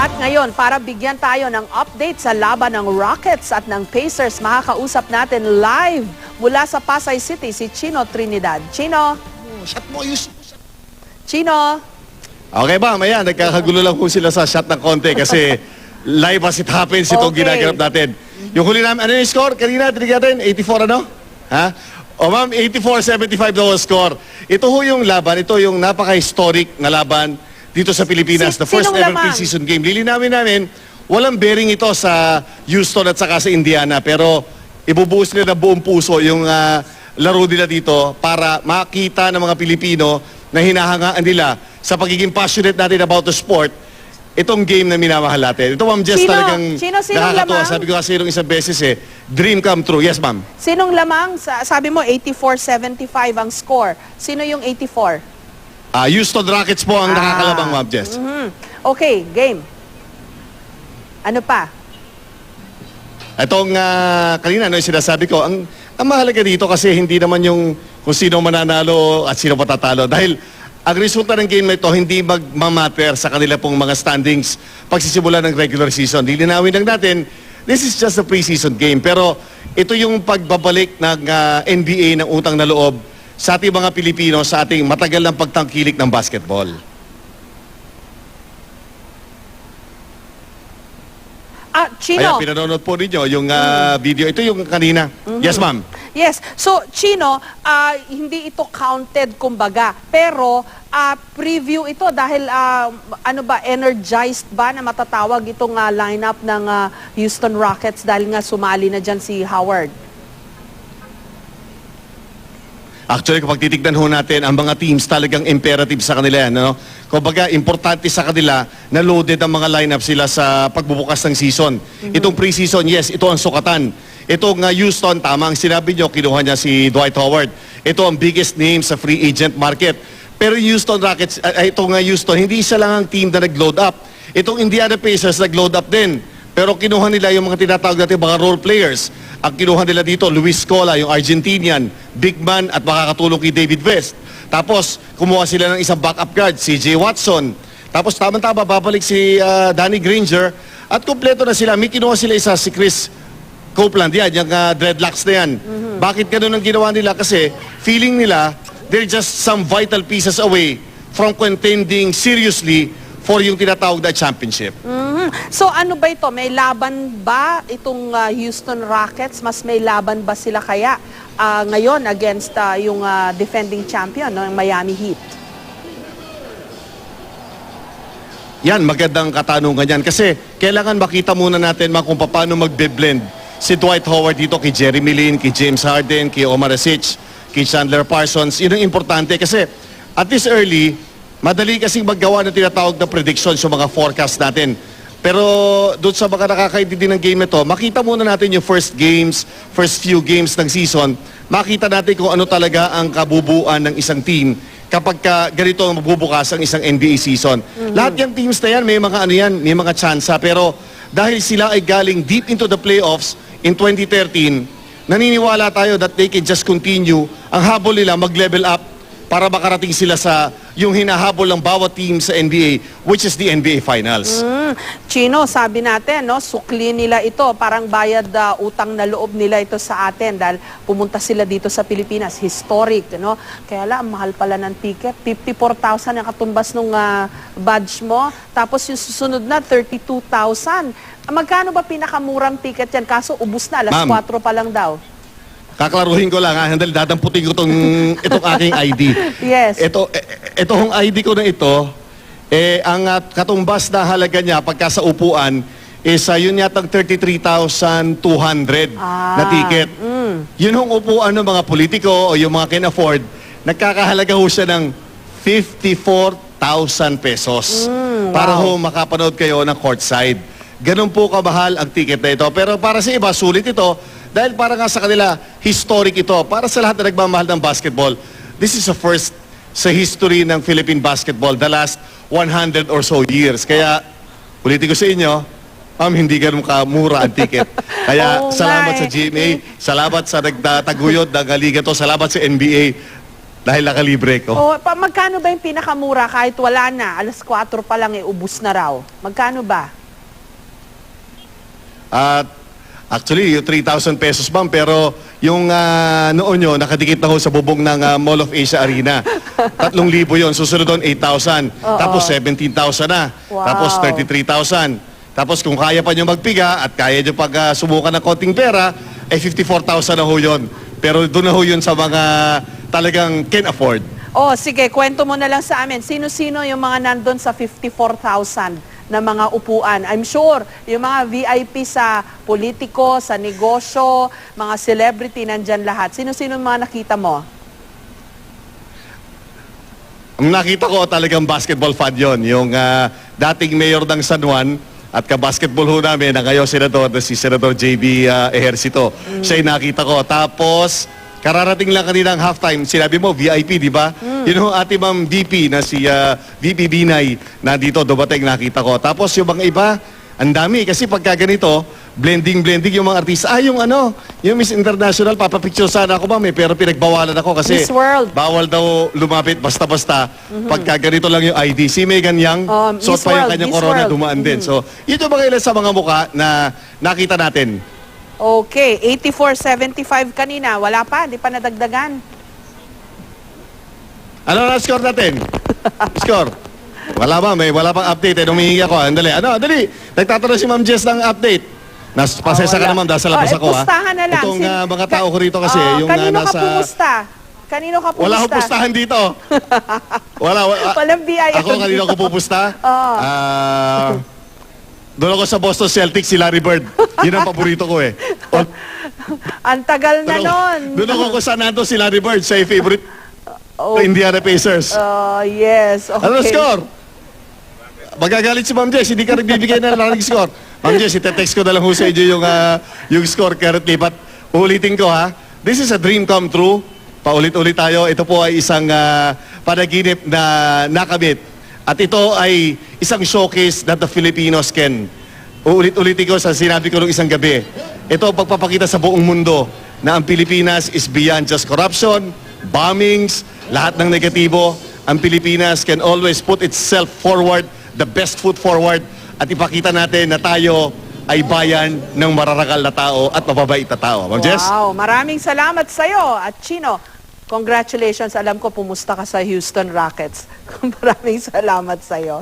At ngayon, para bigyan tayo ng update sa laban ng Rockets at ng Pacers, makakausap natin live mula sa Pasay City si Chino Trinidad. Chino? Shot mo, use. Chino? Okay ba, ayan, nagkakagulo lang po sila sa shot ng konti kasi live as it happens itong ginaganap natin. Yung huli namin, ano yung score? Kanina, tinigyan natin, 84 ano? Ha? O ma'am, 84-75 daw ang score. Ito ho yung laban, ito yung napaka-historic na laban dito sa Pilipinas. The first ever preseason game. Lilinawin namin, walang bearing ito sa Houston at saka sa Indiana. Pero ibubuhos nila ng buong puso yung laro nila dito para makita ng mga Pilipino na hinahangaan nila sa pagiging passionate natin about the sport, itong game na minamahal natin. Ito, Ma'am Jess, talagang nakakatuwa. Sabi ko kasi nung isang beses dream come true. Yes, Ma'am. Sinong lamang? Sabi mo, 84-75 ang score. Sino yung 84? Houston Rockets po ang nakakalabang, Ma'am Jess. Okay, game. Ano pa? Itong kanina, yung sinasabi ko, ang mahalaga dito kasi hindi naman yung kung sino mananalo at sino patatalo. Dahil ang resulta ng game na ito hindi magmamatter sa kanila pong mga standings pagsisimula ng regular season. Lilinawin lang natin, this is just a preseason game. Pero ito yung pagbabalik ng NBA ng utang na loob sa ating mga Pilipino sa ating matagal ng pagtangkilik ng basketball. Chino. Ayan, pinanonood po ninyo yung video. Ito yung kanina. Yes, ma'am. Yes. So, Chino, hindi ito counted kumbaga. Pero, preview ito dahil, ano ba, energized ba na matatawag itong lineup ng Houston Rockets dahil nga sumali na dyan si Howard? Actually, kapag titignan ho natin, ang mga teams talagang imperative sa kanila yan. No? Kumbaga, importante sa kanila na loaded ang mga lineup sila sa pagbubukas ng season. Itong preseason, yes, ito ang sukatan. Itong Houston, tama ang sinabi nyo, kinuha niya si Dwight Howard. Ito ang biggest name sa free agent market. Pero Houston Rockets, itong Houston, hindi isa lang ang team na nag-load up. Itong Indiana Pacers nag-load up din. Pero kinuha nila yung mga tinatawag natin mga role players. Ang kinuha nila dito, Luis Scola, yung Argentinian, big man at makakatulong kay David West. Tapos, kumuha sila ng isang backup guard, CJ Watson. Tapos, tama-tama, babalik si Danny Granger. At kompleto na sila. May kinuha sila isa, si Chris Copeland. Yan, yung dreadlocks na yan. Bakit ganun ang ginawa nila? Kasi, feeling nila, they're just some vital pieces away from contending seriously for yung tinatawag na championship. So ano ba ito? May laban ba itong Houston Rockets? Mas may laban ba sila kaya ngayon against yung defending champion, no, yung Miami Heat? Yan, magandang katanungan yan. Kasi kailangan makita muna natin kung paano magbe-blend si Dwight Howard dito kay Jeremy Lin, kay James Harden, kay Omar Asich, kay Chandler Parsons. Yun ang importante kasi at this early, madali kasing maggawa ng tinatawag na predictions yung mga forecast natin. Pero doon sa mga nakakaintindi ng game ito, makita muna natin yung first few games ng season, makita natin kung ano talaga ang kabubuan ng isang team kapag ganito magbubukas ang isang NBA season. Lahat yung teams na yan, may mga ano yan, may mga tsansa. Pero dahil sila ay galing deep into the playoffs in 2013, naniniwala tayo that they can just continue ang habol nila mag-level up para makarating sila sa yung hinahabol ng bawat team sa NBA, which is the NBA Finals. Chino, sabi natin, no, sukli nila ito, parang bayad utang na loob nila ito sa atin dahil pumunta sila dito sa Pilipinas, historic, no? Kaya lang, mahal pala ng ticket, 54,000 ang katumbas ng badge mo, tapos yung susunod na, 32,000. Magkano ba pinakamurang ticket yan? Kaso ubus na, alas 4 pa lang daw. Kaklaruhin ko lang, handali, dadamputin ko itong aking ID. Yes. Itong ID ko na ito, ang katumbas na halaga niya pagka sa upuan is yun yatang 33,200 na ticket. Yun yung upuan ng mga politiko o yung mga can-afford, nagkakahalaga ho siya ng 54,000 pesos para ho makapanood kayo ng courtside. Ganun po kamahal ang ticket na ito. Pero para sa iba, sulit ito. Dahil para nga sa kanila, historic ito. Para sa lahat na nagmamahal ng basketball, this is a first sa history ng Philippine basketball, the last 100 or so years. Kaya, ulitin ko sa inyo, ma'am, hindi ganun kamura ang ticket. Kaya, salamat sa GMA, salamat sa nagtataguyod ng liga to, salamat sa NBA. dahil nakalibre ko. O, magkano ba yung pinakamura kahit wala na? Alas 4 pa lang, ubus na raw. Magkano ba? At actually, yung 3,000 pesos ma'am, pero yung noon nyo, nakadikit na ho sa bubong ng Mall of Asia Arena. 3,000 yun, susunod doon 8,000. Tapos 17,000 na. Wow. Tapos 33,000. Tapos kung kaya pa nyo magpiga at kaya nyo pag subukan ng konting pera, 54,000 na ho yun. Pero doon na ho yun sa mga talagang can afford. Oh, sige, kwento mo na lang sa amin. Sino-sino yung mga nandun sa 54,000 na mga upuan? I'm sure, yung mga VIP sa politiko, sa negosyo, mga celebrity, nandyan lahat. Sino-sino yung mga nakita mo? Ang nakita ko talagang basketball fan yun. Yung dating mayor ng San Juan at ka-basketball ho namin, ang ngayon senador, na si Senador JB Ejercito. Siya yung nakita ko. Tapos, kararating lang kanina ang halftime. Sinabi mo, VIP, di ba? Yun ho, ate ma'am VP na si VP Binay na dito, dumating nakita ko. Tapos yung mga iba, ang dami. Kasi pagka ganito, blending yung mga artista. Yung Miss International, papapicture sana ako ma'am pero pinagbawalan ako kasi Miss World. bawal daw lumapit basta-basta. Pagka ganito lang yung ID. Si Megan Yang, suot Miss pa yung World, kanyang Miss corona, World. dumaan din. So, yun yung mga ilan sa mga muka na nakita natin. Okay, 84.75 kanina. Wala pa, di pa nadagdagan. Ano na score natin? Score? Wala ba? Wala pang update. Humihingi ako. Andali. Dali. Nagtatanong si Ma'am Jess ng update. Pasensya ka wala. naman dahil sa labas ako. Pustahan na lang. Itong mga tao ko rito kasi. yung kanino nasa... ka pumusta? Kanino ka pumusta? Wala akong pustahan dito. wala. Walang BI Ako kanino ko pupusta? Oo. Doon ako sa Boston Celtics, si Larry Bird. Yun ang paborito ko eh. Ang tagal na nun. Doon ako kung saan nandun si Larry Bird. Siya yung favorite Oh, Indiana Pacers. yes. Okay. Ano score? Magagalit si Ma'am Jess, hindi ka nagbibigay na lang ng score. Ma'am Jess, ite-text ko na lang ho sa inyo yung score currently. But ulitin ko ha, this is a dream come true. Paulit-ulit tayo. Ito po ay isang panaginip na nakamit. At ito ay isang showcase that the Filipinos can. Uulit-ulitin ko sa sinabi ko nung isang gabi. Ito ang pagpapakita sa buong mundo na ang Pilipinas is beyond just corruption, bombings, lahat ng negatibo. Ang Pilipinas can always put itself forward, the best foot forward, at ipakita natin na tayo ay bayan ng mararakal na tao at mababait na tao. Ma'am Jess? Wow, maraming salamat sa'yo. At Chino, congratulations. Alam ko pumusta ka sa Houston Rockets. Maraming salamat sa'yo.